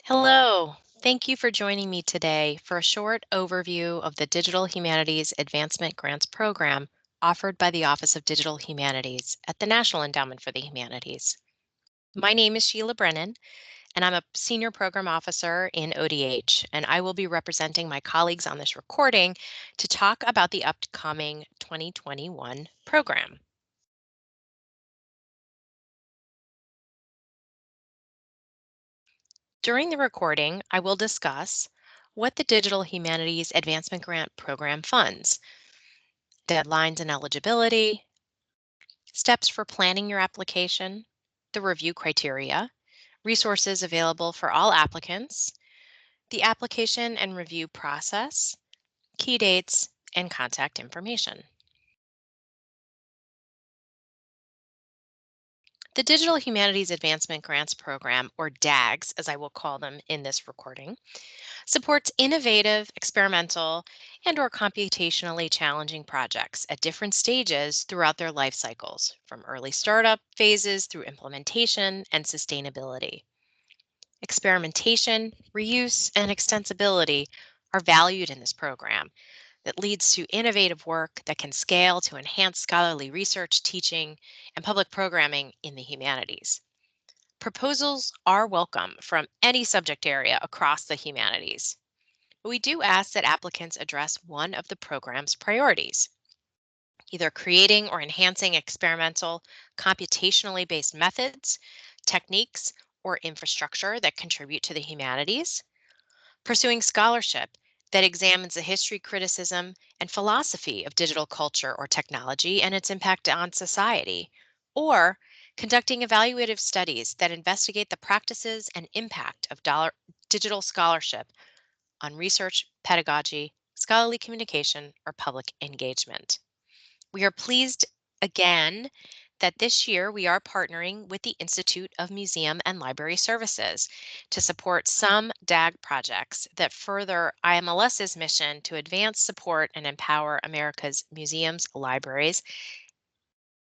Hello, thank you for joining me today for a short overview of the Digital Humanities Advancement Grants Program offered by the Office of Digital Humanities at the National Endowment for the Humanities. My name is Sheila Brennan, and I'm a Senior Program Officer in ODH, and I will be representing my colleagues on this recording to talk about the upcoming 2021 program. During the recording, I will discuss what the Digital Humanities Advancement Grant Program funds, deadlines and eligibility, steps for planning your application, the review criteria, resources available for all applicants, the application and review process, key dates, and contact information. The Digital Humanities Advancement Grants Program, or DAGs, as I will call them in this recording, supports innovative, experimental, and/or computationally challenging projects at different stages throughout their life cycles, from early startup phases through implementation and sustainability. Experimentation, reuse, and extensibility are valued in this program that leads to innovative work that can scale to enhance scholarly research, teaching, and public programming in the humanities. Proposals are welcome from any subject area across the humanities. We do ask that applicants address one of the program's priorities, either creating or enhancing experimental, computationally based methods, techniques, or infrastructure that contribute to the humanities, pursuing scholarship that examines the history, criticism, and philosophy of digital culture or technology and its impact on society, or conducting evaluative studies that investigate the practices and impact of digital scholarship on research, pedagogy, scholarly communication, or public engagement. We are pleased again that this year we are partnering with the Institute of Museum and Library Services to support some DAG projects that further IMLS's mission to advance, support, and empower America's museums, libraries,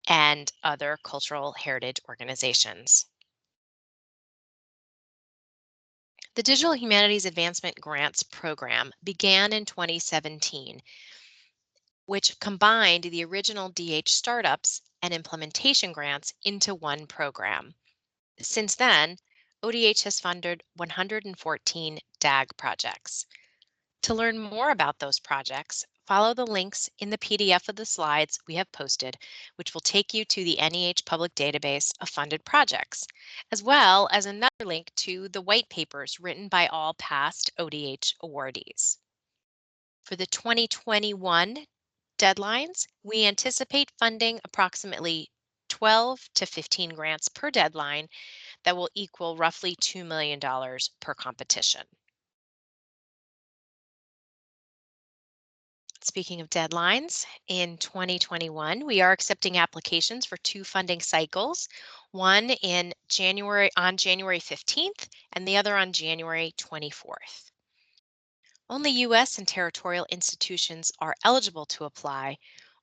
and other cultural heritage organizations. The Digital Humanities Advancement Grants Program began in 2017, which combined the original DH startups and implementation grants into one program. Since then, ODH has funded 114 DAG projects. To learn more about those projects, follow the links in the PDF of the slides we have posted, which will take you to the NEH public database of funded projects, as well as another link to the white papers written by all past ODH awardees. For the 2021 deadlines, we anticipate funding approximately 12 to 15 grants per deadline that will equal roughly $2 million per competition. Speaking of deadlines, in 2021, we are accepting applications for two funding cycles, one on January 15th and the other on January 24th. Only U.S. and territorial institutions are eligible to apply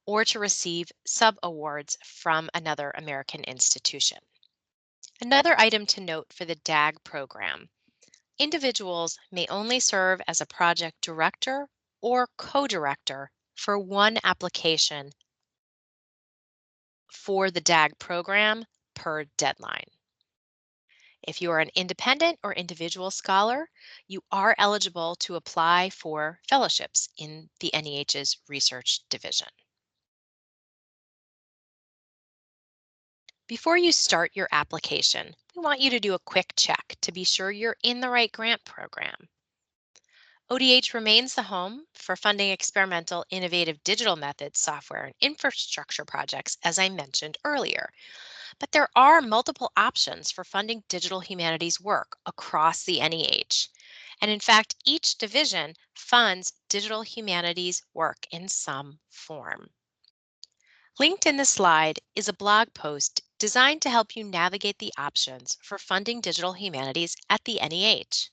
or to receive sub-awards from another American institution. Another item to note for the DAG program: individuals may only serve as a project director or co-director for one application for the DAG program per deadline. If you are an independent or individual scholar, you are eligible to apply for fellowships in the NEH's research division. Before you start your application, we want you to do a quick check to be sure you're in the right grant program. ODH remains the home for funding experimental, innovative digital methods, software, and infrastructure projects, as I mentioned earlier. But there are multiple options for funding digital humanities work across the NEH. And in fact, each division funds digital humanities work in some form. Linked in the slide is a blog post designed to help you navigate the options for funding digital humanities at the NEH.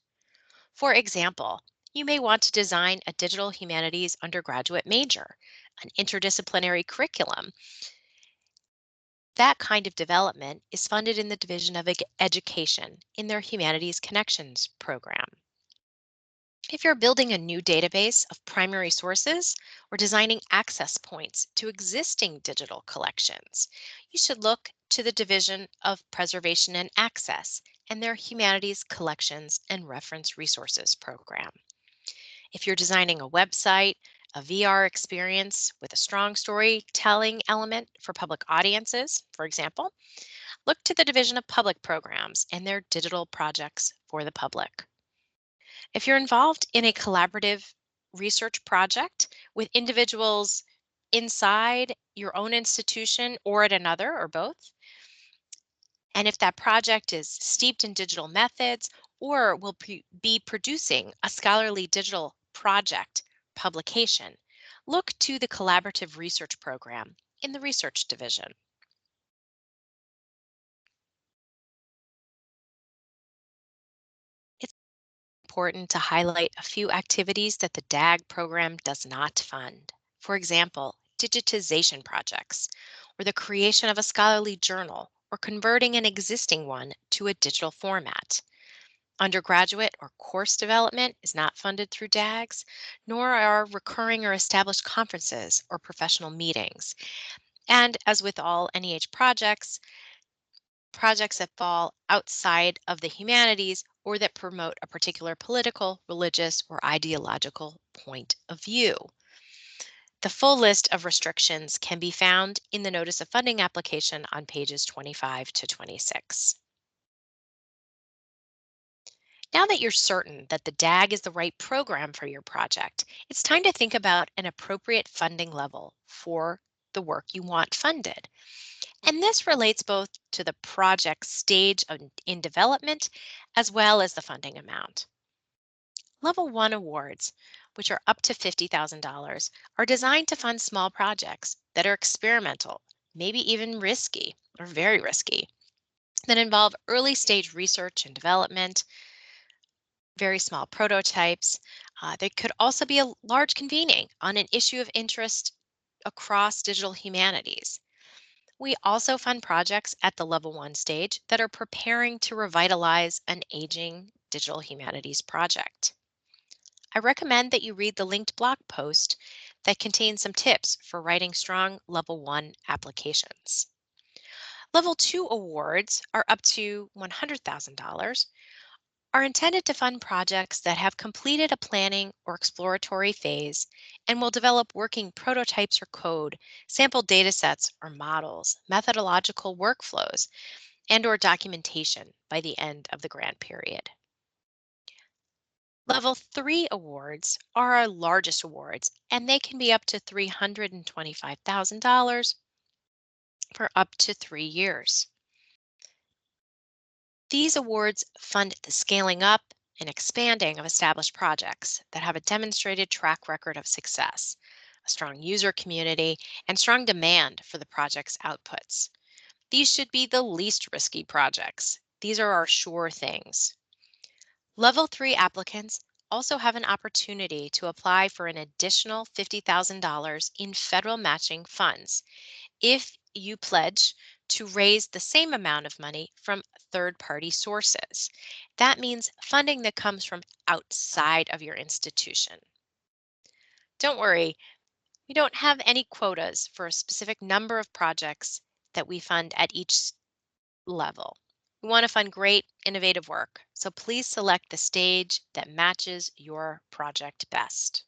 For example, you may want to design a digital humanities undergraduate major, an interdisciplinary curriculum, That kind of development is funded in the Division of Education in their Humanities Connections program. If you're building a new database of primary sources or designing access points to existing digital collections, you should look to the Division of Preservation and Access and their Humanities Collections and Reference Resources program. If you're designing a website, a VR experience with a strong storytelling element for public audiences, for example, look to the Division of Public Programs and their digital projects for the public. If you're involved in a collaborative research project with individuals inside your own institution or at another or both, and if that project is steeped in digital methods or will be producing a scholarly digital project publication, look to the collaborative research program in the research division. It's important to highlight a few activities that the DHAG program does not fund. For example, digitization projects, or the creation of a scholarly journal, or converting an existing one to a digital format. Undergraduate or course development is not funded through DHAGs, nor are recurring or established conferences or professional meetings. And as with all NEH projects, projects that fall outside of the humanities or that promote a particular political, religious, or ideological point of view. The full list of restrictions can be found in the Notice of Funding application on pages 25 to 26. Now that you're certain that the DHAG is the right program for your project, it's time to think about an appropriate funding level for the work you want funded. And this relates both to the project stage in development as well as the funding amount. Level 1 awards, which are up to $50,000, are designed to fund small projects that are experimental, maybe even risky or very risky, that involve early stage research and development, very small prototypes. There could also be a large convening on an issue of interest across digital humanities. We also fund projects at the level 1 stage that are preparing to revitalize an aging digital humanities project. I recommend that you read the linked blog post that contains some tips for writing strong level 1 applications. Level 2 awards are up to $100,000, are intended to fund projects that have completed a planning or exploratory phase and will develop working prototypes or code, sample datasets or models, methodological workflows, and or documentation by the end of the grant period. Level 3 awards are our largest awards, and they can be up to $325,000 for up to 3 years. These awards fund the scaling up and expanding of established projects that have a demonstrated track record of success, a strong user community, and strong demand for the project's outputs. These should be the least risky projects. These are our sure things. Level 3 applicants also have an opportunity to apply for an additional $50,000 in federal matching funds if you pledge to raise the same amount of money from third-party sources. That means funding that comes from outside of your institution. Don't worry, we don't have any quotas for a specific number of projects that we fund at each level. We want to fund great, innovative work, so please select the stage that matches your project best.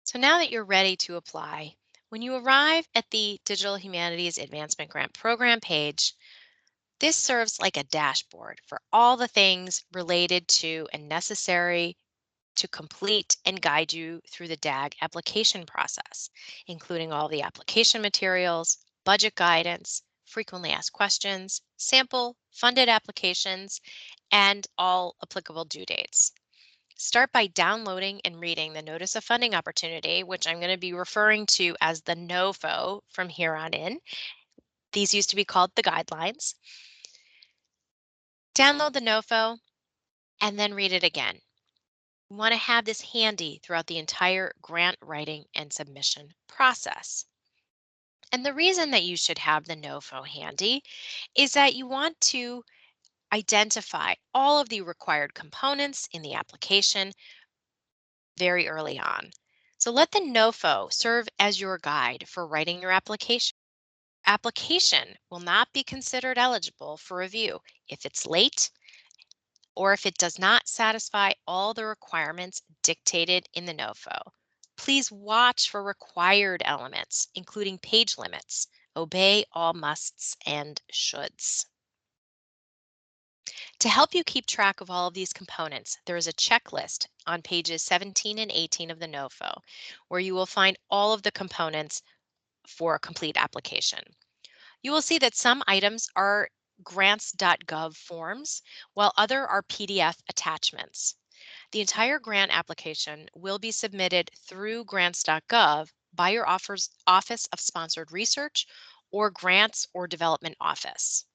So now that you're ready to apply, when you arrive at the Digital Humanities Advancement Grant Program page, this serves like a dashboard for all the things related to and necessary to complete and guide you through the DHAG application process, including all the application materials, budget guidance, frequently asked questions, sample funded applications, and all applicable due dates. Start by downloading and reading the Notice of Funding Opportunity, which I'm going to be referring to as the NOFO from here on in. These used to be called the guidelines. Download the NOFO and then read it again. You want to have this handy throughout the entire grant writing and submission process. And the reason that you should have the NOFO handy is that you want to identify all of the required components in the application very early on. So let the NOFO serve as your guide for writing your application. Application will not be considered eligible for review if it's late or if it does not satisfy all the requirements dictated in the NOFO. Please watch for required elements, including page limits. Obey all musts and shoulds. To help you keep track of all of these components, there is a checklist on pages 17 and 18 of the NOFO, where you will find all of the components for a complete application. You will see that some items are grants.gov forms, while other are PDF attachments. The entire grant application will be submitted through grants.gov by your Office of Sponsored Research or Grants or Development Office.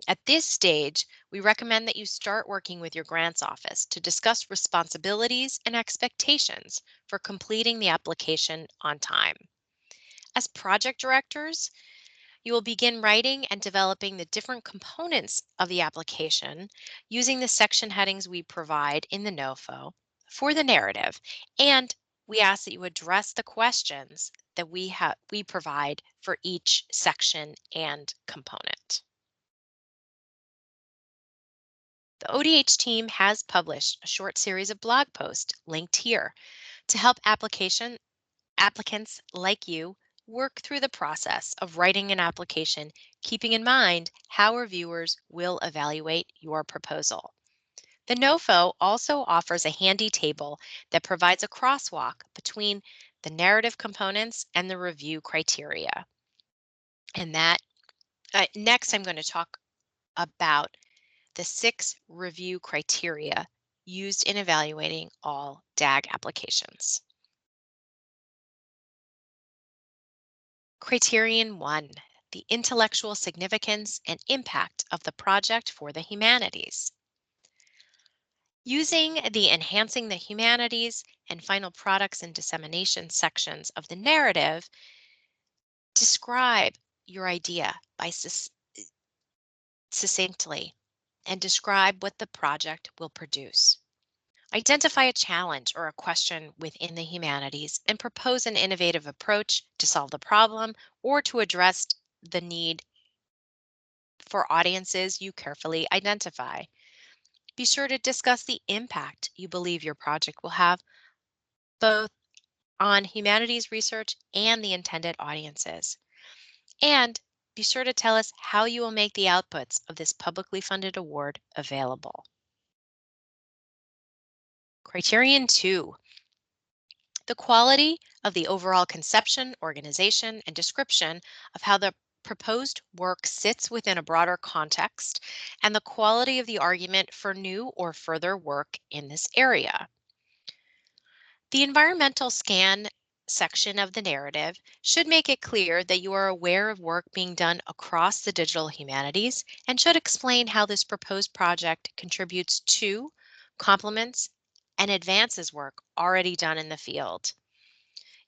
At this stage, we recommend that you start working with your grants office to discuss responsibilities and expectations for completing the application on time. As project directors, you will begin writing and developing the different components of the application using the section headings we provide in the NOFO for the narrative, and we ask that you address the questions that we provide for each section and component. The ODH team has published a short series of blog posts linked here to help applicants like you work through the process of writing an application, keeping in mind how reviewers will evaluate your proposal. The NOFO also offers a handy table that provides a crosswalk between the narrative components and the review criteria. And that next, I'm going to talk about the 6 review criteria used in evaluating all DHAG applications. Criterion 1, the intellectual significance and impact of the project for the humanities. Using the Enhancing the Humanities and Final Products and Dissemination sections of the narrative, describe your idea by succinctly and describe what the project will produce. Identify a challenge or a question within the humanities and propose an innovative approach to solve the problem or to address the need for audiences you carefully identify. Be sure to discuss the impact you believe your project will have both on humanities research and the intended audiences. And be sure to tell us how you will make the outputs of this publicly funded award available. Criterion 2, the quality of the overall conception, organization, and description of how the proposed work sits within a broader context, and the quality of the argument for new or further work in this area. The environmental scan section of the narrative should make it clear that you are aware of work being done across the digital humanities and should explain how this proposed project contributes to, complements, and advances work already done in the field.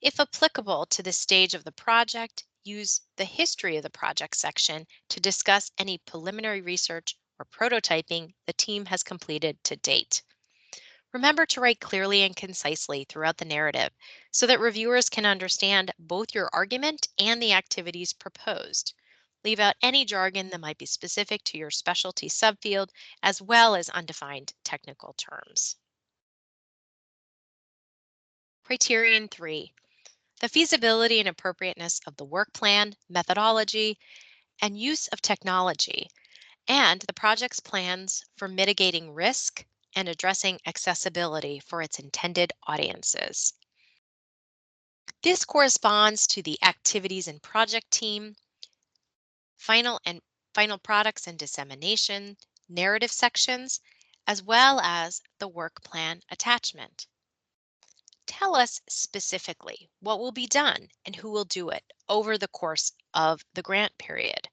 If applicable to this stage of the project, use the history of the project section to discuss any preliminary research or prototyping the team has completed to date. Remember to write clearly and concisely throughout the narrative so that reviewers can understand both your argument and the activities proposed. Leave out any jargon that might be specific to your specialty subfield, as well as undefined technical terms. Criterion 3, the feasibility and appropriateness of the work plan, methodology, and use of technology, and the project's plans for mitigating risk and addressing accessibility for its intended audiences. This corresponds to the activities and project team, final products and dissemination, narrative sections, as well as the work plan attachment. Tell us specifically what will be done and who will do it over the course of the grant period.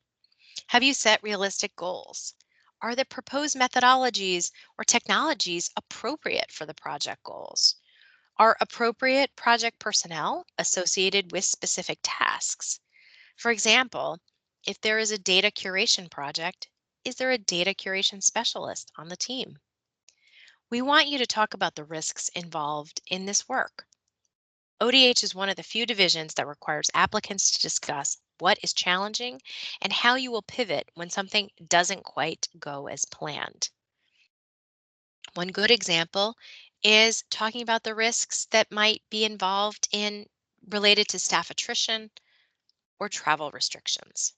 Have you set realistic goals? Are the proposed methodologies or technologies appropriate for the project goals? Are appropriate project personnel associated with specific tasks? For example, if there is a data curation project, is there a data curation specialist on the team? We want you to talk about the risks involved in this work. ODH is one of the few divisions that requires applicants to discuss what is challenging and how you will pivot when something doesn't quite go as planned. One good example is talking about the risks that might be involved in related to staff attrition or travel restrictions.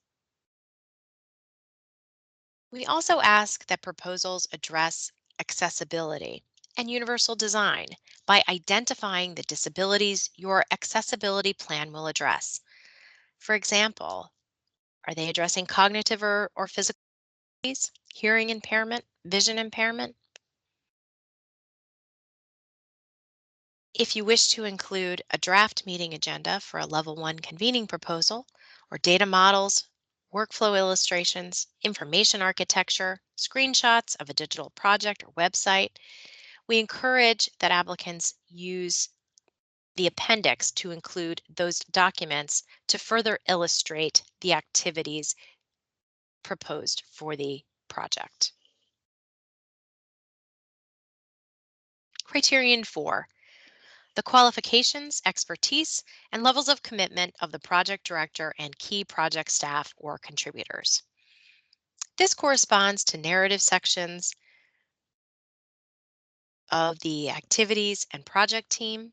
We also ask that proposals address accessibility and universal design by identifying the disabilities your accessibility plan will address. For example, are they addressing cognitive or physical disabilities, hearing impairment, vision impairment? If you wish to include a draft meeting agenda for a level 1 convening proposal or data models, workflow illustrations, information architecture, screenshots of a digital project or website, we encourage that applicants use the appendix to include those documents to further illustrate the activities proposed for the project. Criterion 4, the qualifications, expertise, and levels of commitment of the project director and key project staff or contributors. This corresponds to narrative sections of the activities and project team,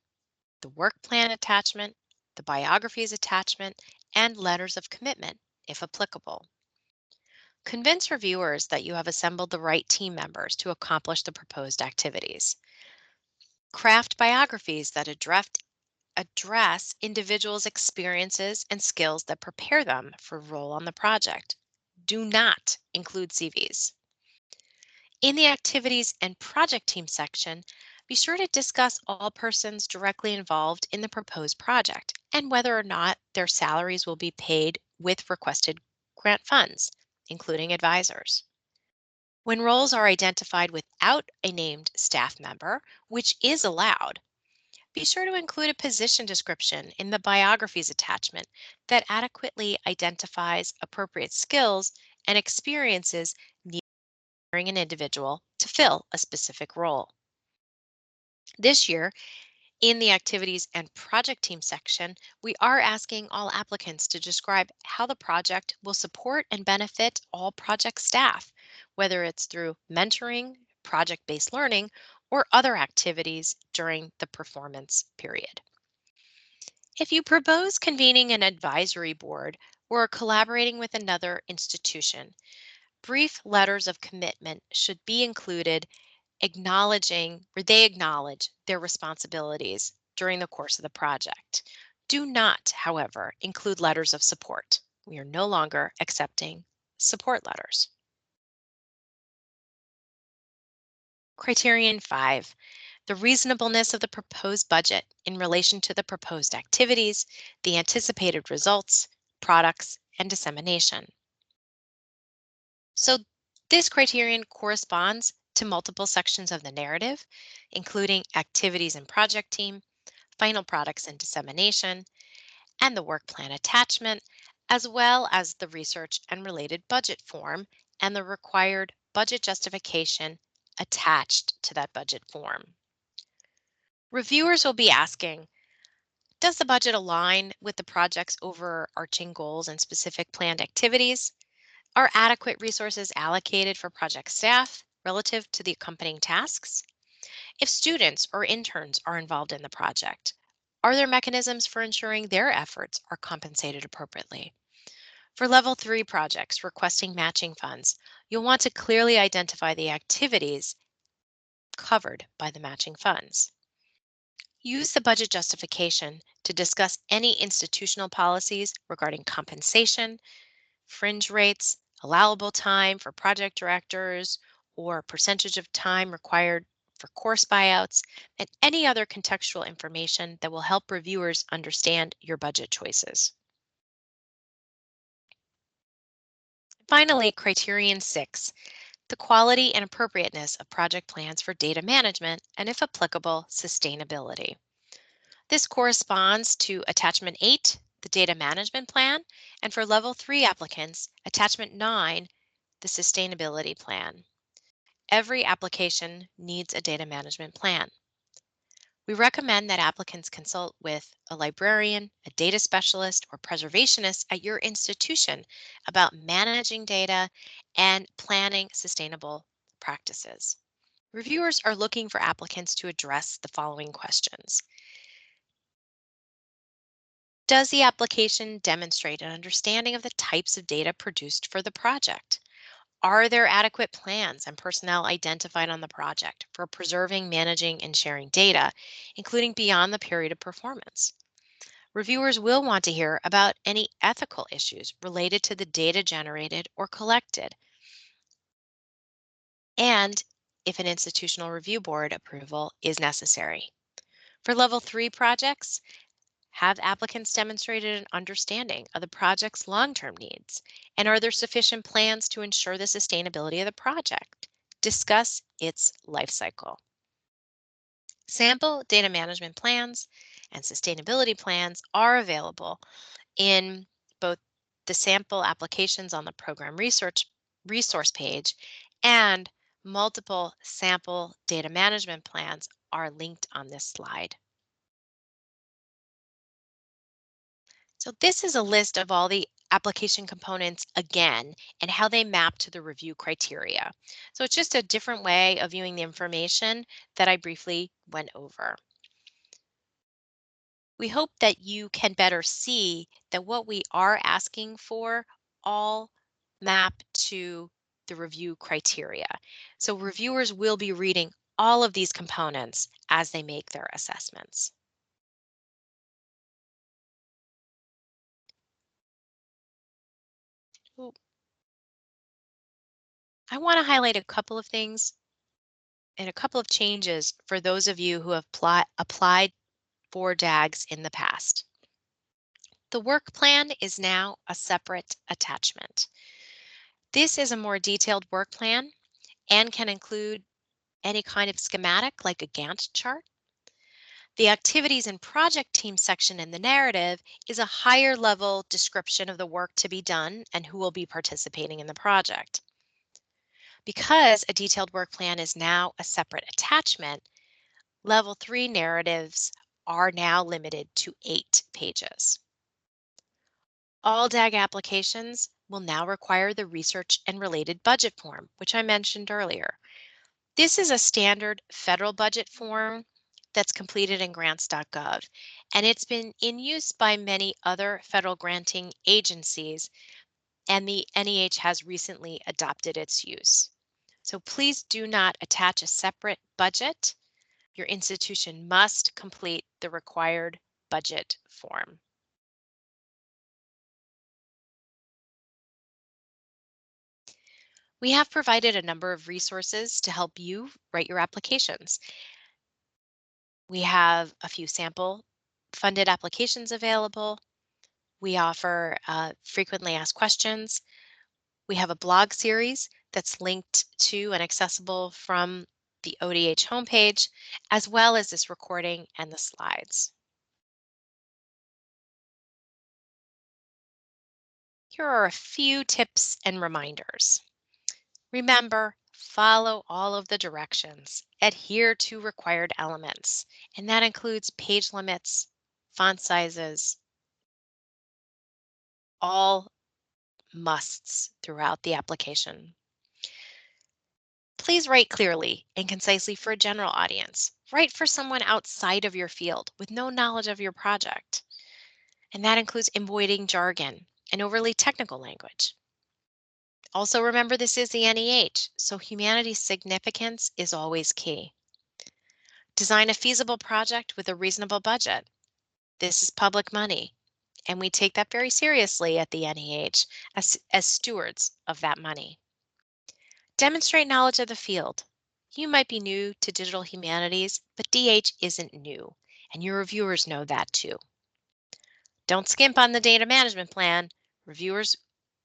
the work plan attachment, the biographies attachment, and letters of commitment, if applicable. Convince reviewers that you have assembled the right team members to accomplish the proposed activities. Craft biographies that address individuals' experiences and skills that prepare them for a role on the project. Do not include CVs. In the activities and project team section, be sure to discuss all persons directly involved in the proposed project and whether or not their salaries will be paid with requested grant funds, including advisors. When roles are identified without a named staff member, which is allowed, be sure to include a position description in the biographies attachment that adequately identifies appropriate skills and experiences needed during an individual to fill a specific role. This year, in the activities and project team section, we are asking all applicants to describe how the project will support and benefit all project staff, whether it's through mentoring, project-based learning, or other activities during the performance period. If you propose convening an advisory board or collaborating with another institution, brief letters of commitment should be included acknowledging or they acknowledge their responsibilities during the course of the project. Do not, however, include letters of support. We are no longer accepting support letters. Criterion 5, the reasonableness of the proposed budget in relation to the proposed activities, the anticipated results, products, and dissemination. So this criterion corresponds to multiple sections of the narrative, including activities and project team, final products and dissemination, and the work plan attachment, as well as the research and related budget form and the required budget justification attached to that budget form. Reviewers will be asking, does the budget align with the project's overarching goals and specific planned activities? Are adequate resources allocated for project staff relative to the accompanying tasks? If students or interns are involved in the project, are there mechanisms for ensuring their efforts are compensated appropriately? For level 3 projects requesting matching funds, you'll want to clearly identify the activities covered by the matching funds. Use the budget justification to discuss any institutional policies regarding compensation, fringe rates, allowable time for project directors, or percentage of time required for course buyouts, and any other contextual information that will help reviewers understand your budget choices. Finally, criterion 6, the quality and appropriateness of project plans for data management, and if applicable, sustainability. This corresponds to Attachment 8, the Data Management Plan, and for Level 3 applicants, Attachment 9, the Sustainability Plan. Every application needs a data management plan. We recommend that applicants consult with a librarian, a data specialist, or preservationist at your institution about managing data and planning sustainable practices. Reviewers are looking for applicants to address the following questions. Does the application demonstrate an understanding of the types of data produced for the project? Are there adequate plans and personnel identified on the project for preserving, managing, and sharing data, including beyond the period of performance? Reviewers will want to hear about any ethical issues related to the data generated or collected, and if an institutional review board approval is necessary. For Level 3 projects, have applicants demonstrated an understanding of the project's long-term needs? And are there sufficient plans to ensure the sustainability of the project? Discuss its life cycle. Sample data management plans and sustainability plans are available in both the sample applications on the program resource page, and multiple sample data management plans are linked on this slide. So this is a list of all the application components again and how they map to the review criteria. So it's just a different way of viewing the information that I briefly went over. We hope that you can better see that what we are asking for all map to the review criteria. So reviewers will be reading all of these components as they make their assessments. Ooh, I want to highlight a couple of things and a couple of changes for those of you who have applied for DHAGs in the past. The work plan is now a separate attachment. This is a more detailed work plan and can include any kind of schematic like a Gantt chart. The activities and project team section in the narrative is a higher level description of the work to be done and who will be participating in the project. Because a detailed work plan is now a separate attachment, Level 3 narratives are now limited to 8 pages. All DHAG applications will now require the research and related budget form, which I mentioned earlier. This is a standard federal budget form that's completed in grants.gov, and it's been in use by many other federal granting agencies, and the NEH has recently adopted its use. So please do not attach a separate budget. Your institution must complete the required budget form. We have provided a number of resources to help you write your applications. We have a few sample funded applications available. We offer frequently asked questions. We have a blog series that's linked to and accessible from the ODH homepage, as well as this recording and the slides. Here are a few tips and reminders. Remember, follow all of the directions, adhere to required elements, and that includes page limits, font sizes, all musts throughout the application. Please write clearly and concisely for a general audience. Write for someone outside of your field with no knowledge of your project. And that includes avoiding jargon and overly technical language. Also remember this is the NEH, so humanities significance is always key. Design a feasible project with a reasonable budget. This is public money, and we take that very seriously at the NEH as stewards of that money. Demonstrate knowledge of the field. You might be new to digital humanities, but DH isn't new, and your reviewers know that too. Don't skimp on the data management plan. Reviewers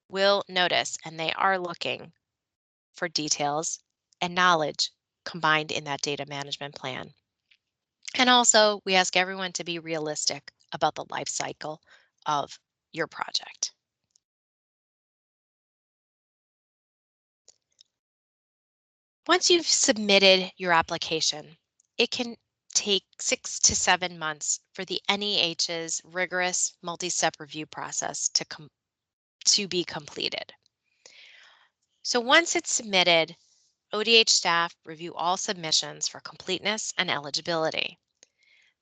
will notice, and they are looking. for details and knowledge combined in that data management plan. And also, we ask everyone to be realistic about the life cycle of your project. Once you've submitted your application, it can take 6 to 7 months for the NEH's rigorous multi-step review process to be completed. So once it's submitted, ODH staff review all submissions for completeness and eligibility.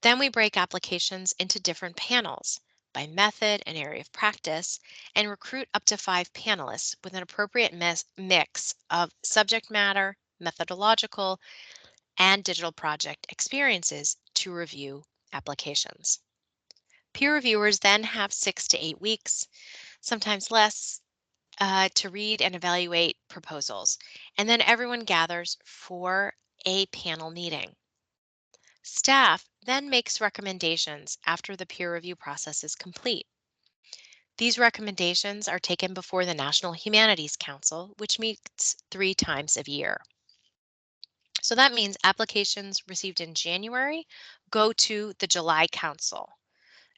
Then we break applications into different panels by method and area of practice and recruit up to 5 panelists with an appropriate mix of subject matter, methodological, and digital project experiences to review applications. Peer reviewers then have 6 to 8 weeks, sometimes less, to read and evaluate proposals. And then everyone gathers for a panel meeting. Staff then makes recommendations after the peer review process is complete. These recommendations are taken before the National Humanities Council, which meets 3 times a year. So that means applications received in January go to the July Council.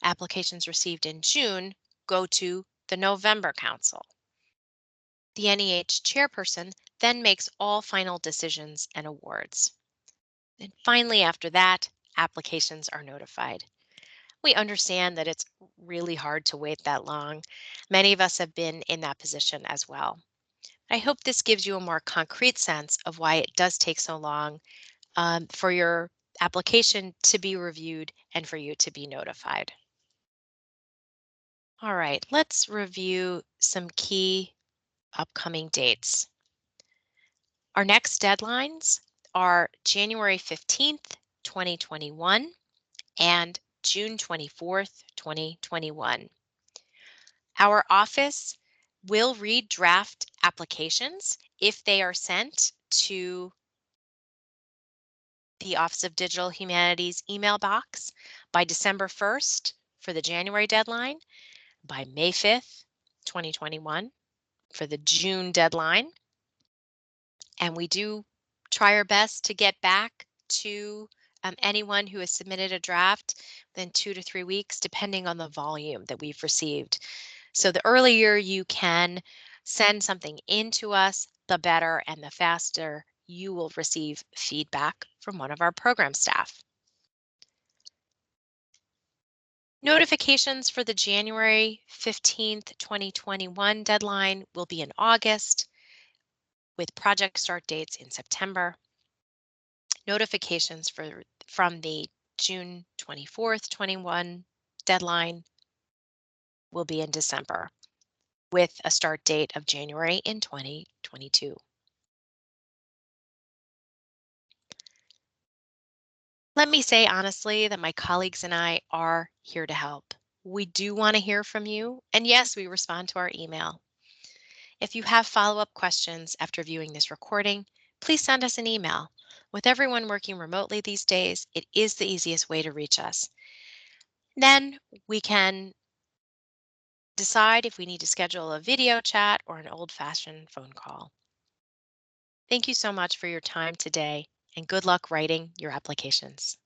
Applications received in June go to the November Council. The NEH chairperson then makes all final decisions and awards. And finally, after that, applications are notified. We understand that it's really hard to wait that long. Many of us have been in that position as well. I hope this gives you a more concrete sense of why it does take so long for your application to be reviewed and for you to be notified. All right, let's review some key upcoming dates. Our next deadlines are January 15th, 2021 and June 24th, 2021. Our office will read draft applications if they are sent to the Office of Digital Humanities email box by December 1st for the January deadline, by May 5th, 2021 for the June deadline. And we do try our best to get back to anyone who has submitted a draft within 2 to 3 weeks, depending on the volume that we've received. So the earlier you can send something in to us, the better and the faster you will receive feedback from one of our program staff. Notifications for the January 15th, 2021 deadline will be in August, with project start dates in September. Notifications from the June 24th, 21 deadline will be in December, with a start date of January in 2022. Let me say honestly that my colleagues and I are here to help. We do want to hear from you, and yes, we respond to our email. If you have follow-up questions after viewing this recording, please send us an email. With everyone working remotely these days, it is the easiest way to reach us. Then we can decide if we need to schedule a video chat or an old-fashioned phone call. Thank you so much for your time today, and good luck writing your applications.